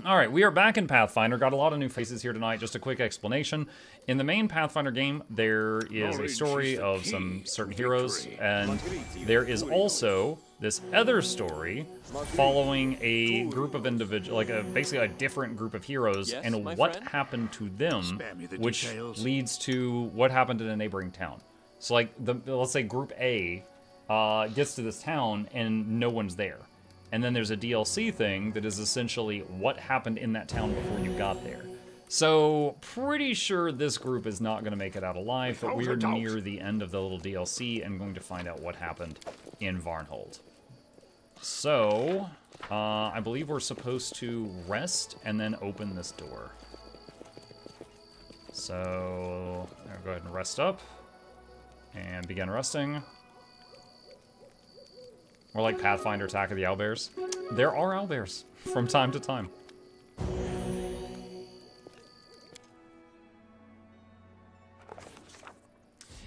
All right, we are back in Pathfinder. Got a lot of new faces here tonight. Just a quick explanation. In the main Pathfinder game, there is a story of some certain heroes, and there is also this other story following a group of individuals, like basically a different group of heroes, and what happened to them, which leads to what happened in a neighboring town. So, like, let's say Group A gets to this town, and no one's there. And then there's a DLC thing that is essentially what happened in that town before you got there. So, pretty sure this group is not going to make it out alive, but we are near the end of the little DLC and going to find out what happened in Varnhold. So, I believe we're supposed to rest and then open this door. So, I'll go ahead and rest up and begin resting. Or like Pathfinder Attack of the Owlbears. There are owlbears from time to time.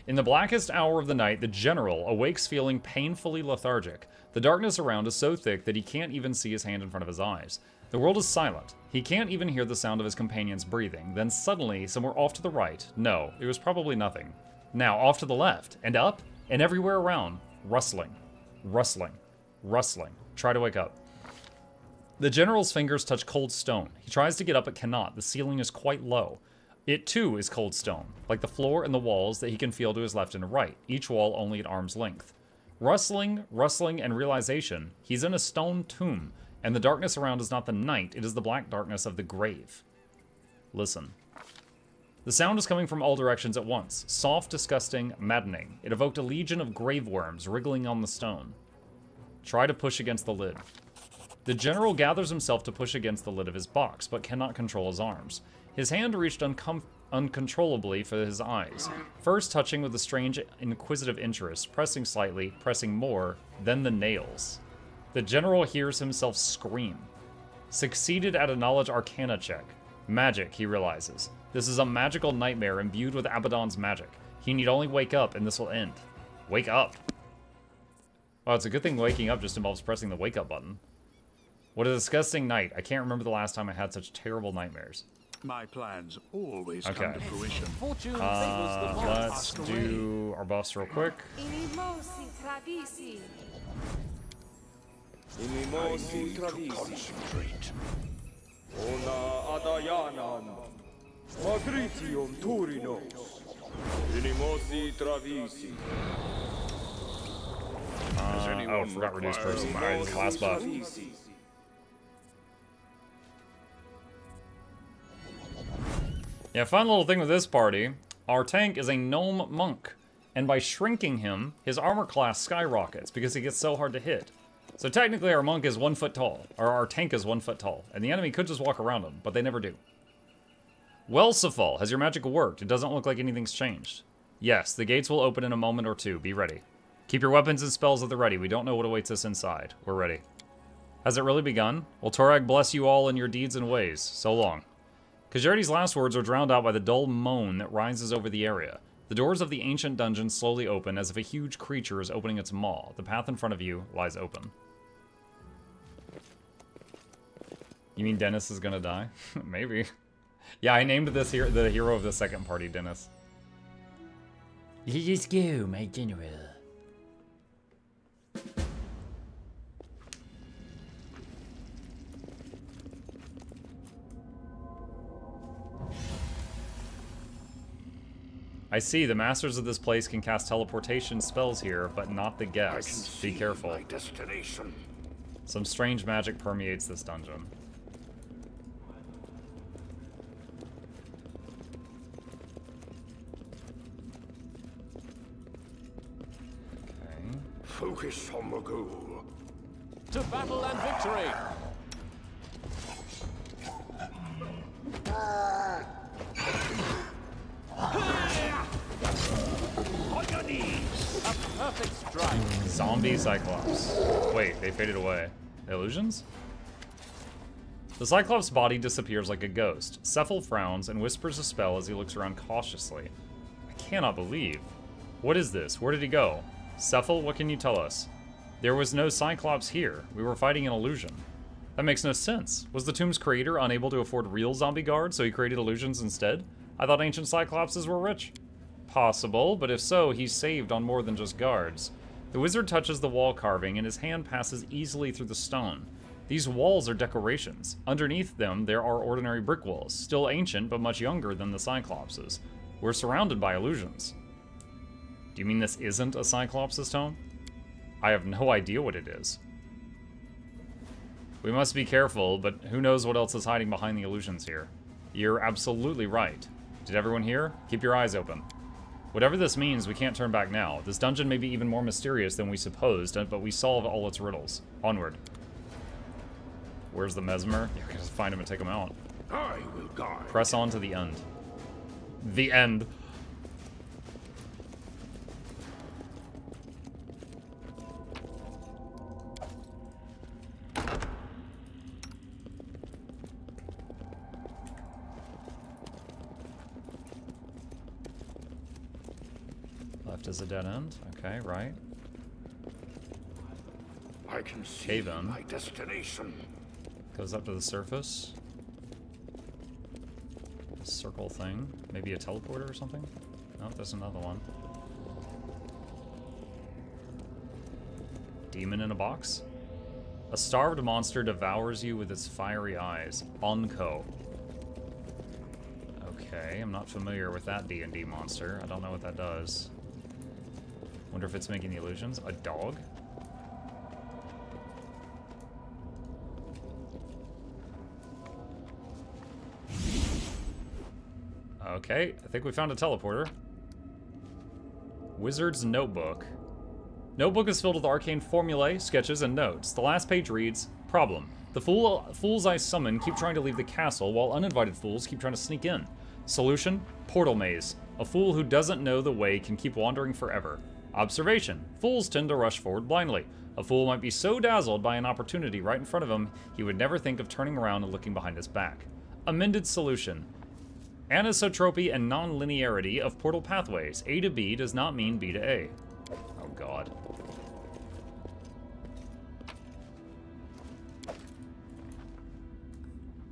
In the blackest hour of the night, the general awakes feeling painfully lethargic. The darkness around is so thick that he can't even see his hand in front of his eyes. The world is silent. He can't even hear the sound of his companions breathing. Then suddenly, somewhere off to the right, no, it was probably nothing. Now off to the left, and up, and everywhere around, rustling. Rustling. Rustling. Try to wake up. The general's fingers touch cold stone. He tries to get up but cannot. The ceiling is quite low. It too is cold stone, like the floor and the walls that he can feel to his left and right, each wall only at arm's length. Rustling, rustling, and realization. He's in a stone tomb, and the darkness around is not the night, it is the black darkness of the grave. Listen. The sound is coming from all directions at once. Soft, disgusting, maddening. It evoked a legion of grave worms wriggling on the stone. Try to push against the lid. The general gathers himself to push against the lid of his box, but cannot control his arms. His hand reached uncontrollably for his eyes, first touching with a strange, inquisitive interest, pressing slightly, pressing more, then the nails. The general hears himself scream. Succeeded at a knowledge arcana check. Magic, he realizes. This is a magical nightmare imbued with Abaddon's magic. He need only wake up and this will end. Wake up. Wow, it's a good thing waking up just involves pressing the wake up button. What a disgusting night. I can't remember the last time I had such terrible nightmares. My plans always come to fruition. Let's do our buffs real quick. Concentrate. Oh, forgot reduce person. Alright, class buff. Yeah, fun little thing with this party. Our tank is a gnome monk, and by shrinking him, his armor class skyrockets because he gets so hard to hit. So technically our monk is 1 foot tall, or our tank is 1 foot tall, and the enemy could just walk around him, but they never do. Well, Safal, has your magic worked? It doesn't look like anything's changed. Yes, the gates will open in a moment or two. Be ready. Keep your weapons and spells at the ready. We don't know what awaits us inside. We're ready. Has it really begun? Will Torag bless you all in your deeds and ways. So long. Kajeri's last words are drowned out by the dull moan that rises over the area. The doors of the ancient dungeon slowly open as if a huge creature is opening its maw. The path in front of you lies open. You mean Dennis is gonna die? Maybe. Yeah, I named this here the hero of the second party, Dennis. Let's go, my general. I see, the masters of this place can cast teleportation spells here, but not the guests. Be careful. My destination. Some strange magic permeates this dungeon. Okay. Focus on the goal. To battle and victory! On your knees. A perfect strike. Zombie Cyclops. Wait, they faded away. Illusions? The Cyclops' body disappears like a ghost. Cephal frowns and whispers a spell as he looks around cautiously. I cannot believe. What is this? Where did he go? Cephal, what can you tell us? There was no Cyclops here. We were fighting an illusion. That makes no sense. Was the tomb's creator unable to afford real zombie guards, so he created illusions instead? I thought ancient Cyclopses were rich. Possible, but if so, he's saved on more than just guards. The wizard touches the wall carving, and his hand passes easily through the stone. These walls are decorations. Underneath them, there are ordinary brick walls, still ancient, but much younger than the Cyclopses. We're surrounded by illusions. Do you mean this isn't a Cyclops' tome? I have no idea what it is. We must be careful, but who knows what else is hiding behind the illusions here. You're absolutely right. Did everyone hear? Keep your eyes open. Whatever this means, we can't turn back now. This dungeon may be even more mysterious than we supposed, but we solve all its riddles. Onward. Where's the Mesmer? You're gonna find him and take him out. I will guide. Press on to the end. The end. Left is a dead end. Okay, right. I can see Cave in. my destination. Goes up to the surface. Circle thing. Maybe a teleporter or something? Nope, there's another one. Demon in a box? A starved monster devours you with its fiery eyes. Onko. Okay, I'm not familiar with that D&D monster. I don't know what that does. Wonder if it's making the illusions. A dog? Okay, I think we found a teleporter. Wizard's Notebook. Notebook is filled with arcane formulae, sketches, and notes. The last page reads, Problem. The fools I summon keep trying to leave the castle, while uninvited fools keep trying to sneak in. Solution? Portal maze. A fool who doesn't know the way can keep wandering forever. Observation. Fools tend to rush forward blindly. A fool might be so dazzled by an opportunity right in front of him, he would never think of turning around and looking behind his back. Amended solution. Anisotropy and non-linearity of portal pathways. A to B does not mean B to A. Oh god.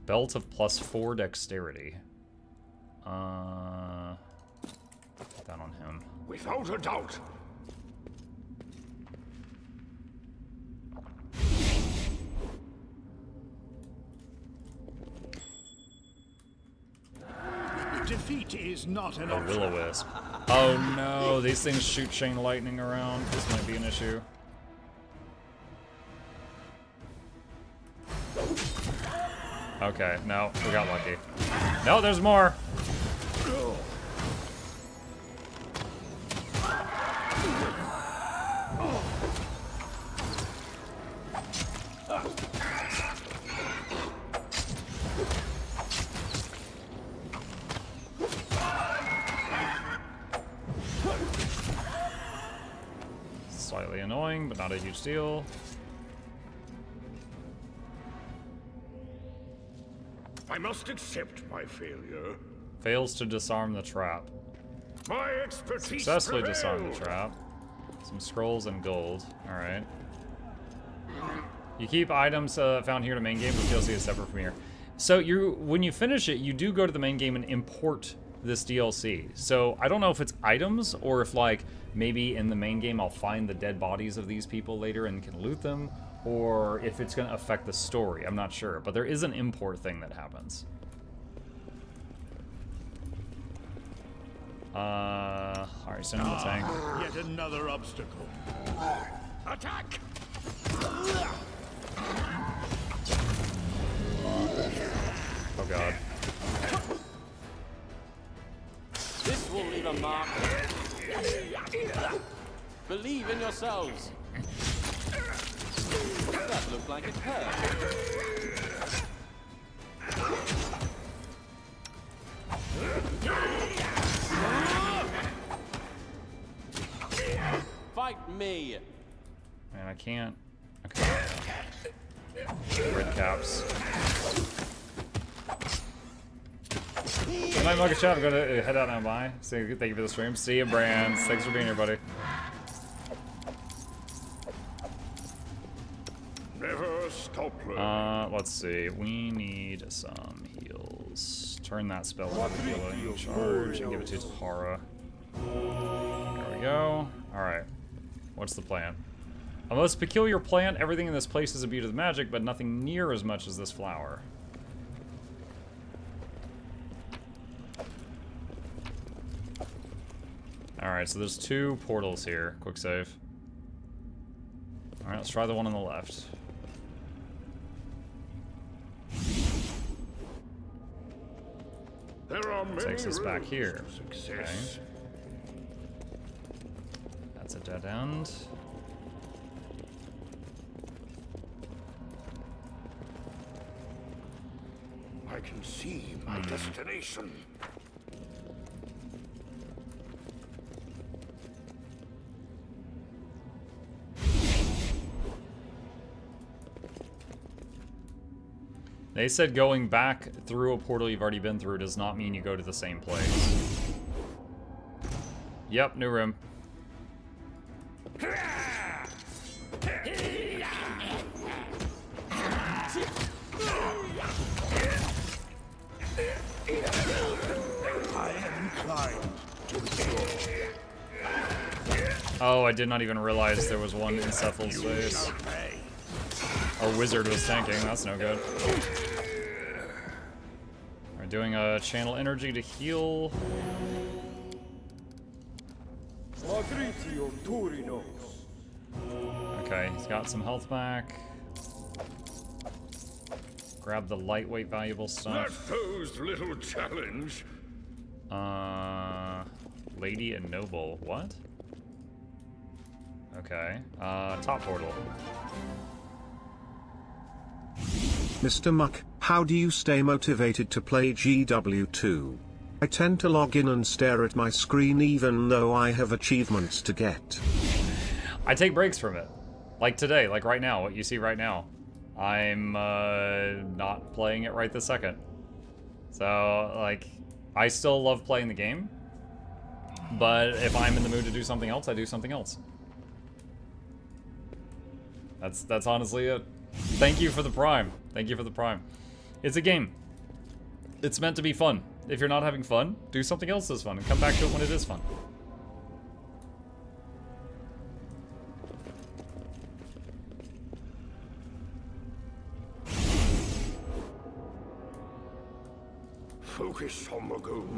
Belt of +4 dexterity. Put that on him. Without a doubt. Defeat is not an A option. will-o-wisp. Oh no, these things shoot chain lightning around. This might be an issue. Okay, no, we got lucky. No, there's more! Slightly annoying, but not a huge deal. I must accept my failure. Fails to disarm the trap. My expertise Successfully disarm the prevailed. trap. Some scrolls and gold. Alright. You keep items found here to main game, but DLC is separate from here. So when you finish it, you do go to the main game and import this DLC. So I don't know if it's items or if like maybe in the main game I'll find the dead bodies of these people later and can loot them, or if it's going to affect the story. I'm not sure, but there is an import thing that happens. Alright, send him the tank. Yet another obstacle. Attack! Oh god. This will leave a mark. Believe in yourselves. That looked like it hurt. Fight me. Man, I can't. Okay. Red caps. Good night, Mugga Chat. I'm gonna head out now. Bye. Say thank you for the stream. See you, Brands. Thanks for being here, buddy. Never stop learning. Let's see. We need some heals. Turn that spell into healing charge and give it to Tara. There we go. Alright. What's the plan? A most peculiar plant. Everything in this place is imbued with magic, but nothing near as much as this flower. Alright, so there's 2 portals here. Quick save. Alright, let's try the one on the left. There are many Takes us back roads here. to success. Okay. That's a dead end. I can see my destination. They said going back through a portal you've already been through does not mean you go to the same place. Yep, new room. I am inclined to withdraw. Oh, I did not even realize there was one in Cephal's face. Our wizard was tanking, that's no good. We're doing a channel energy to heal. Okay, he's got some health back. Grab the lightweight valuable That stuff. posed little challenge. Lady and Noble, what? Okay, top portal. Mr. Muck, how do you stay motivated to play GW2? I tend to log in and stare at my screen even though I have achievements to get. I take breaks from it. Like today, like right now, what you see right now. I'm not playing it right this second. So, like, I still love playing the game. But if I'm in the mood to do something else, I do something else. That's honestly it. Thank you for the Prime. Thank you for the Prime. It's a game. It's meant to be fun. If you're not having fun, do something else that's fun and come back to it when it is fun. Focus on the goal.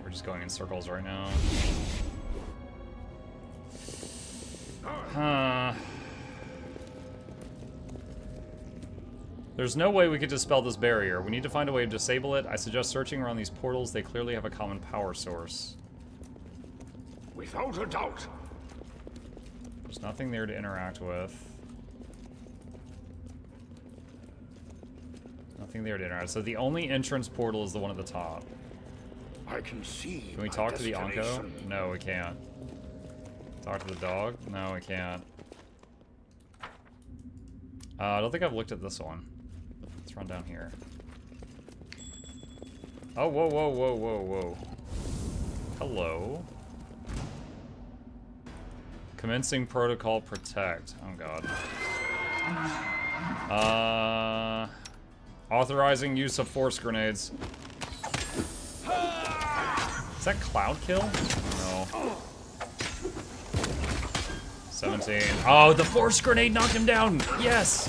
We're just going in circles right now. There's no way we could dispel this barrier. We need to find a way to disable it. I suggest searching around these portals. They clearly have a common power source. Without a doubt. There's nothing there to interact with. Nothing there to interact. So the only entrance portal is the one at the top. I can see. Can we my talk to the Onko? destination. No, we can't. Talk to the dog? No, we can't. I don't think I've looked at this one. Let's run down here. Oh, whoa, whoa, whoa, whoa, whoa. Hello. Commencing protocol protect. Oh god. Authorizing use of force grenades. Is that cloud kill? No. 17. Oh, the force grenade knocked him down! Yes!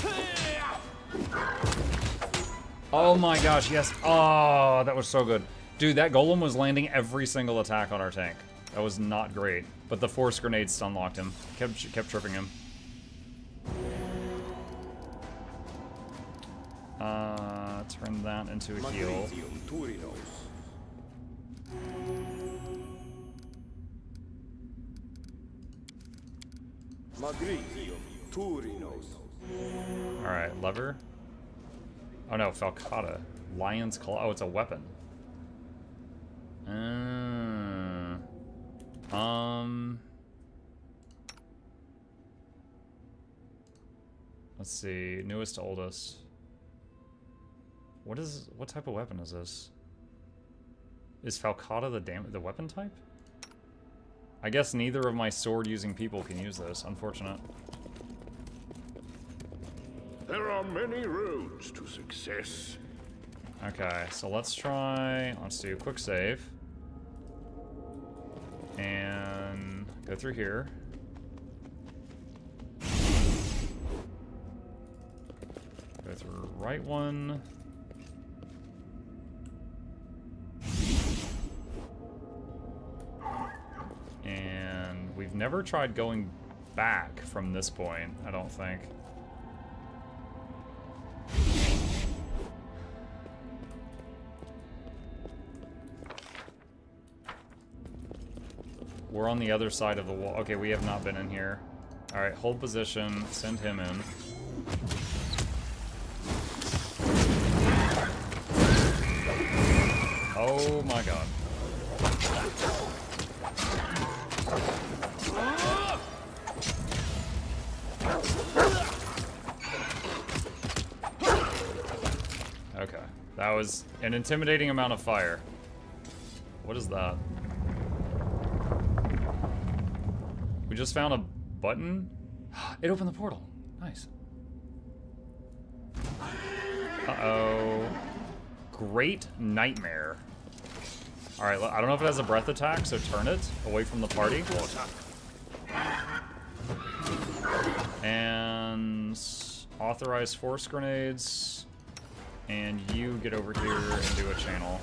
Oh my gosh, yes. Oh, that was so good. Dude, that golem was landing every single attack on our tank. That was not great. But the force grenade stun locked him. Kept tripping him. Turn that into a heal. Alright, lever. Oh no, Falcata. Lion's Claw. Oh, it's a weapon. Let's see. Newest to oldest. What type of weapon is this? Is Falcata the weapon type? I guess neither of my sword-using people can use this. Unfortunate. There are many roads to success. Okay, so let's do a quick save. And go through here. Go through right one. And we've never tried going back from this point, I don't think. We're on the other side of the wall. Okay, we have not been in here. Alright, hold position, send him in. Oh my god. Okay, that was an intimidating amount of fire. What is that? We just found a button? It opened the portal. Nice. Uh-oh. Great Nightmare. Alright, I don't know if it has a breath attack, so turn it away from the party. And authorize force grenades. And you get over here and do a channel.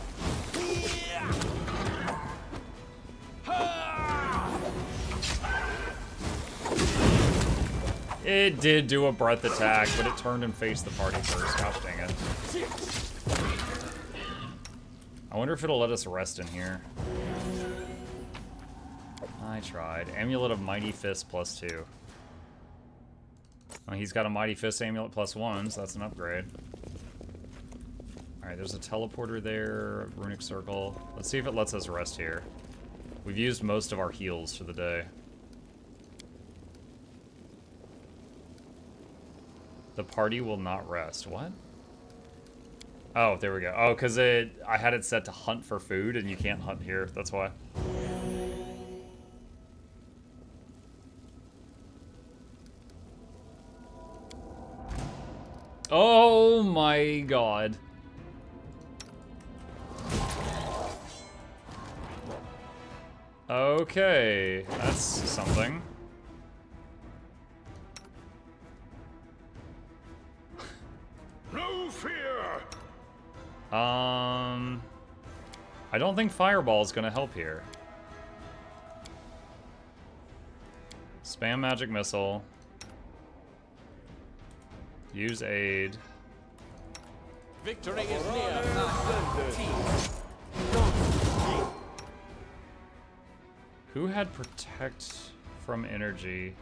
It did do a breath attack, but it turned and faced the party first. Gosh dang it. I wonder if it'll let us rest in here. I tried. Amulet of Mighty Fist +2. Well, he's got a Mighty Fist amulet +1, so that's an upgrade. Alright, there's a teleporter there, runic circle. Let's see if it lets us rest here. We've used most of our heals for the day. The party will not rest. What? Oh, there we go. Oh, because I had it set to hunt for food, and you can't hunt here. That's why. Oh my god. Okay, that's something. No fear. I don't think Fireball is gonna help here. Spam Magic Missile. Use Aid. Victory is near. Who had Protect from Energy?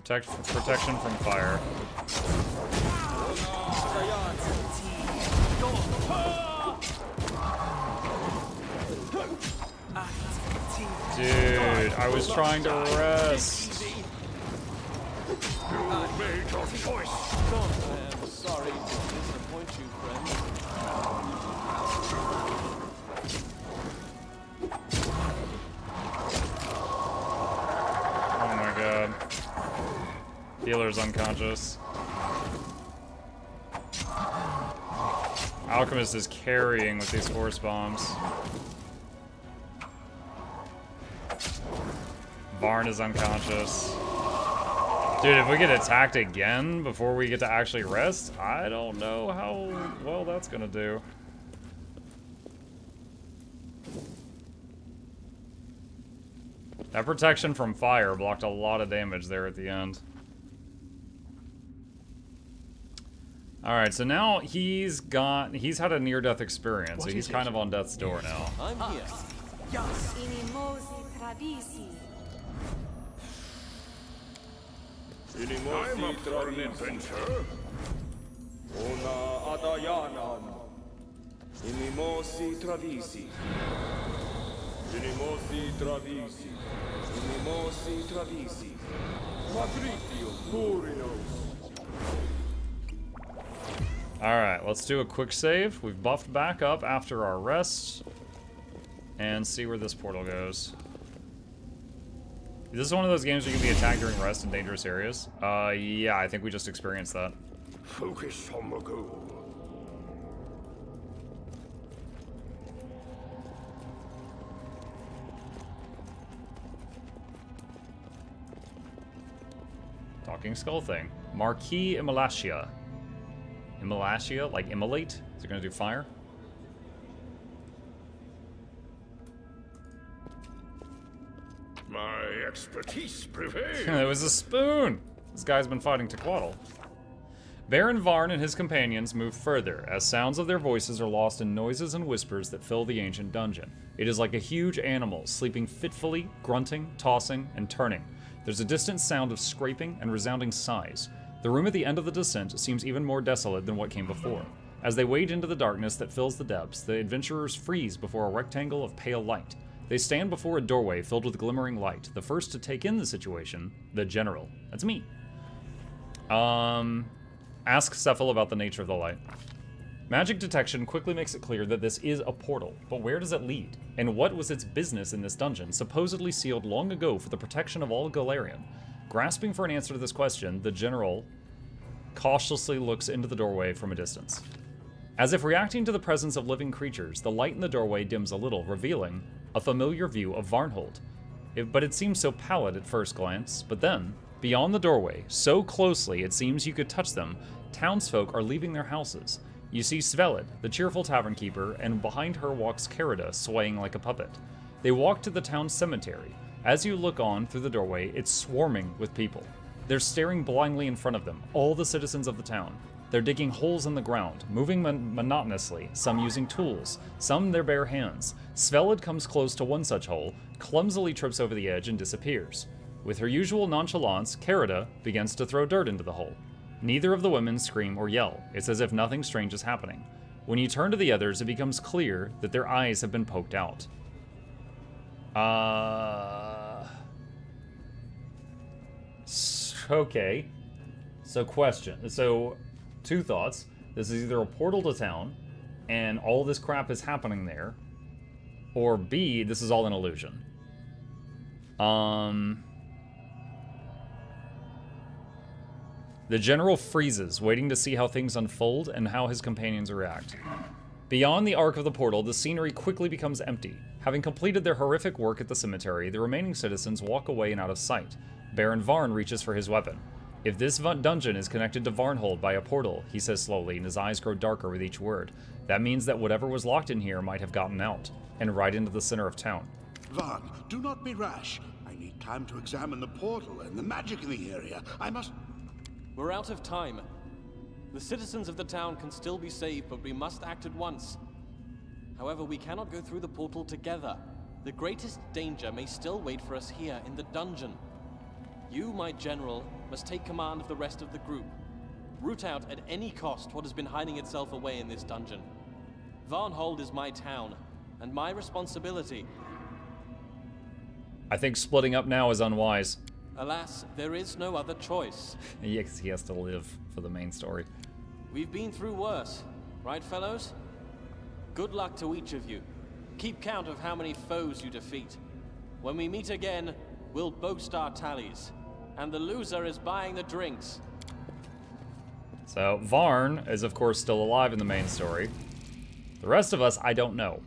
Protection from fire. Dude, I was trying to rest. You made your choice. I'm sorry to disappoint you, friend. Oh my god. Healer's unconscious. Alchemist is carrying with these force bombs. Varn is unconscious. Dude, if we get attacked again before we get to actually rest, I don't know how well that's gonna do. That protection from fire blocked a lot of damage there at the end. Alright, so now he's had a near-death experience, so he's kind of on death's door now. I'm here. I'm up for an adventure. Una Adayanan. Inimosi Travisi. Inimosi Travisi. Inimosi Travisi. Madritio Purinos. Alright, let's do a quick save. We've buffed back up after our rest. And see where this portal goes. Is this one of those games where you can be attacked during rest in dangerous areas? Yeah, I think we just experienced that. Focus on the goal. Talking skull thing. Marquis Immolatia. Immolatia? Like immolate? Is it gonna do fire? My expertise prevails. It was a spoon! This guy's been fighting Tequatl. Baron Varn and his companions move further, as sounds of their voices are lost in noises and whispers that fill the ancient dungeon. It is like a huge animal, sleeping fitfully, grunting, tossing, and turning. There's a distant sound of scraping and resounding sighs. The room at the end of the descent seems even more desolate than what came before. As they wade into the darkness that fills the depths, the adventurers freeze before a rectangle of pale light. They stand before a doorway filled with glimmering light. The first to take in the situation, the General. That's me. Ask Cephal about the nature of the light. Magic detection quickly makes it clear that this is a portal, but where does it lead? And what was its business in this dungeon, supposedly sealed long ago for the protection of all Galarian? Grasping for an answer to this question, the General cautiously looks into the doorway from a distance. As if reacting to the presence of living creatures, the light in the doorway dims a little, revealing a familiar view of Varnhold. But it seems so pallid at first glance, but then, beyond the doorway, so closely it seems you could touch them, townsfolk are leaving their houses. You see Svelid, the cheerful tavern keeper, and behind her walks Carida, swaying like a puppet. They walk to the town cemetery. As you look on through the doorway, it's swarming with people. They're staring blindly in front of them, all the citizens of the town. They're digging holes in the ground, moving monotonously, some using tools, some their bare hands. Svelid comes close to one such hole, clumsily trips over the edge and disappears. With her usual nonchalance, Carida begins to throw dirt into the hole. Neither of the women scream or yell. It's as if nothing strange is happening. When you turn to the others, it becomes clear that their eyes have been poked out. Okay. So, two thoughts. This is either a portal to town, and all this crap is happening there, or B, this is all an illusion. The General freezes, waiting to see how things unfold and how his companions react. Beyond the arc of the portal, the scenery quickly becomes empty. Having completed their horrific work at the cemetery, the remaining citizens walk away and out of sight. Baron Varn reaches for his weapon. If this dungeon is connected to Varnhold by a portal, he says slowly, and his eyes grow darker with each word, that means that whatever was locked in here might have gotten out, and right into the center of town. Varn, do not be rash. I need time to examine the portal and the magic in the area. I must... We're out of time. The citizens of the town can still be saved, but we must act at once. However, we cannot go through the portal together. The greatest danger may still wait for us here in the dungeon. You, my general, must take command of the rest of the group. Root out at any cost what has been hiding itself away in this dungeon. Varnhold is my town, and my responsibility. I think splitting up now is unwise. Alas, there is no other choice. Yes, he has to live for the main story. We've been through worse, right, fellows? Good luck to each of you. Keep count of how many foes you defeat. When we meet again, we'll boast our tallies. And the loser is buying the drinks. So, Varn is of course still alive in the main story. The rest of us, I don't know.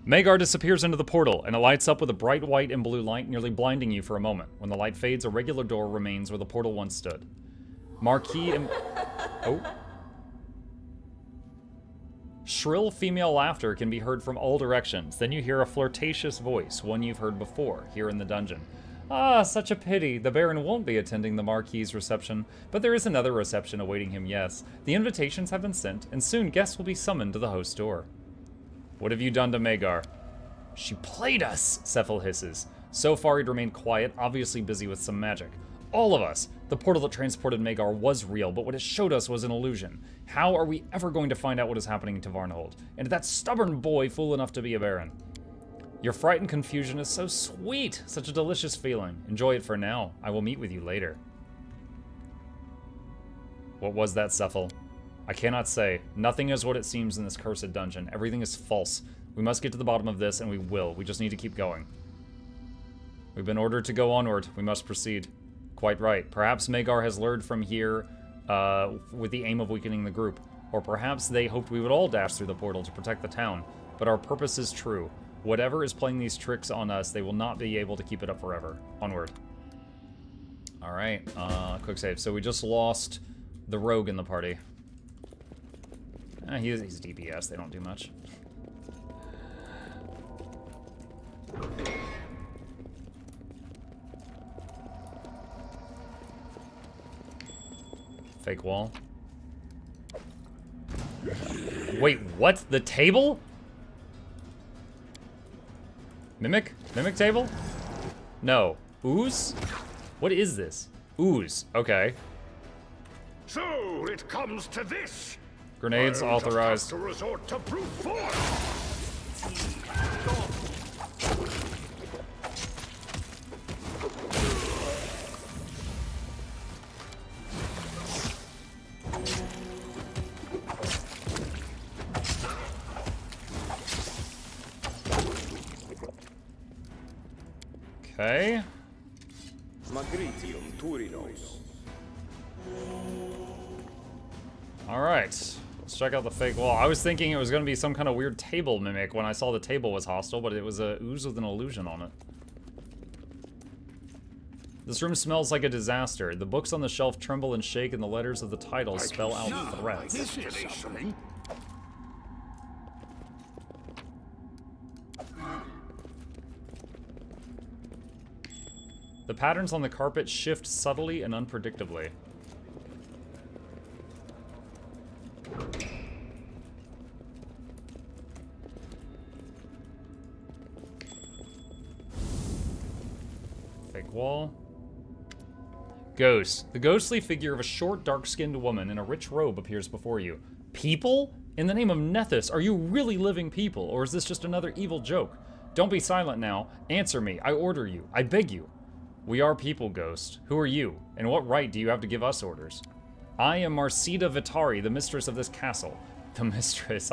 Magar disappears into the portal, and it lights up with a bright white and blue light, nearly blinding you for a moment. When the light fades, a regular door remains where the portal once stood. Marquis and... Oh. Shrill female laughter can be heard from all directions. Then you hear a flirtatious voice, one you've heard before, here in the dungeon. Ah, such a pity. The Baron won't be attending the Marquis's reception, but there is another reception awaiting him, yes. The invitations have been sent, and soon guests will be summoned to the host door. What have you done to Magar? She played us, Cephal hisses. So far he'd remained quiet, obviously busy with some magic. All of us. The portal that transported Magar was real, but what it showed us was an illusion. How are we ever going to find out what is happening to Varnhold? And that stubborn boy fool enough to be a Baron. Your fright and confusion is so sweet, such a delicious feeling. Enjoy it for now. I will meet with you later. What was that, Cephal? I cannot say. Nothing is what it seems in this cursed dungeon. Everything is false. We must get to the bottom of this, and we will. We just need to keep going. We've been ordered to go onward. We must proceed. Quite right. Perhaps Magar has lured from here with the aim of weakening the group. Or perhaps they hoped we would all dash through the portal to protect the town. But our purpose is true. Whatever is playing these tricks on us, they will not be able to keep it up forever. Onward. Alright, quick save. So we just lost the rogue in the party. He's DPS, they don't do much. Fake wall. Wait, what? The table? Mimic? Mimic table? No. Ooze? What is this? Ooze. Okay. So it comes to this. Grenades I'll just authorized. have to resort to brute force. Okay. Magritium Turinos. Alright. Let's check out the fake wall. I was thinking it was going to be some kind of weird table mimic when I saw the table was hostile, but it was a ooze with an illusion on it. This room smells like a disaster. The books on the shelf tremble and shake, and the letters of the titles spell out threats. This is something. The patterns on the carpet shift subtly and unpredictably. Fake wall. Ghost. The ghostly figure of a short, dark-skinned woman in a rich robe appears before you. People? In the name of Nethys, are you really living people, or is this just another evil joke? Don't be silent now. Answer me. I order you. I beg you. We are people, Ghost. Who are you? And what right do you have to give us orders? I am Marcida Vitari, the mistress of this castle. The mistress,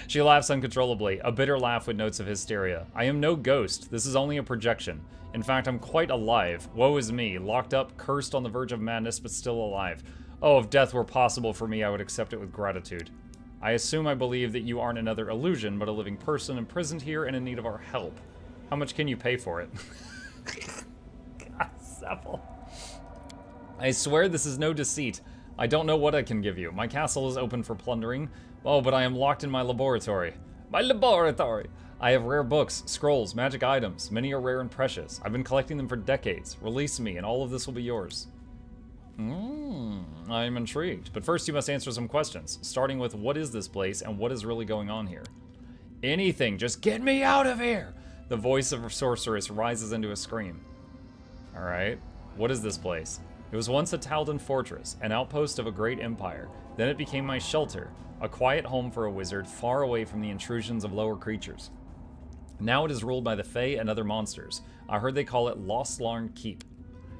She laughs uncontrollably, a bitter laugh with notes of hysteria. I am no ghost. This is only a projection. In fact, I'm quite alive. Woe is me, locked up, cursed on the verge of madness, but still alive. Oh, if death were possible for me, I would accept it with gratitude. I assume I believe that you aren't another illusion, but a living person imprisoned here and in need of our help. How much can you pay for it? God, Sepple. I swear this is no deceit. I don't know what I can give you. My castle is open for plundering. Oh, but I am locked in my laboratory. My laboratory! I have rare books, scrolls, magic items. Many are rare and precious. I've been collecting them for decades. Release me, and all of this will be yours. I am intrigued. But first you must answer some questions, starting with what is this place and what is really going on here? Anything, just get me out of here! The voice of a sorceress rises into a scream. Alright, what is this place? It was once a Taldan fortress, an outpost of a great empire. Then it became my shelter, a quiet home for a wizard far away from the intrusions of lower creatures. Now it is ruled by the Fae and other monsters. I heard they call it Lostlarn Keep.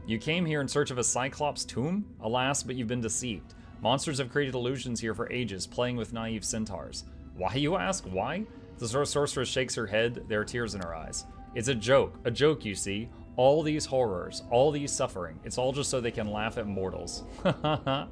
You came here in search of a Cyclops tomb? Alas, but you've been deceived. Monsters have created illusions here for ages, playing with naive centaurs. Why, you ask? Why? The sorceress shakes her head, there are tears in her eyes. It's a joke, you see. All these horrors, all these suffering, it's all just so they can laugh at mortals. And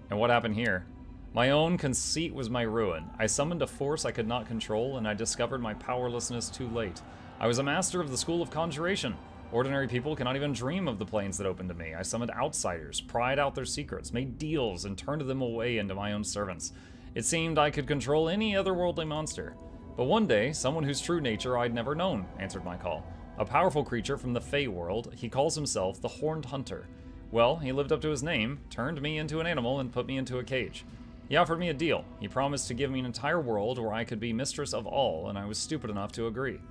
what happened here? My own conceit was my ruin. I summoned a force I could not control, and I discovered my powerlessness too late. I was a master of the school of conjuration. Ordinary people cannot even dream of the planes that opened to me. I summoned outsiders, pried out their secrets, made deals, and turned them away into my own servants. It seemed I could control any otherworldly monster. But one day, someone whose true nature I'd never known answered my call. A powerful creature from the Fey world, he calls himself the Horned Hunter. Well, he lived up to his name, turned me into an animal, and put me into a cage. He offered me a deal. He promised to give me an entire world where I could be mistress of all, and I was stupid enough to agree.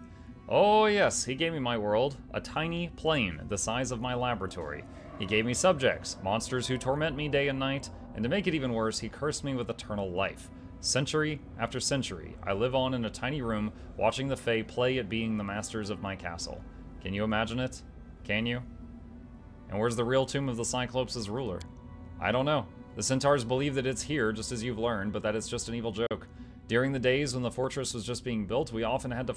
Oh yes, he gave me my world, a tiny plane the size of my laboratory. He gave me subjects, monsters who torment me day and night, and to make it even worse, he cursed me with eternal life. Century after century, I live on in a tiny room, watching the Fae play at being the masters of my castle. Can you imagine it? Can you? And where's the real tomb of the Cyclops' ruler? I don't know. The centaurs believe that it's here, just as you've learned, but that it's just an evil joke. During the days when the fortress was just being built, we often had to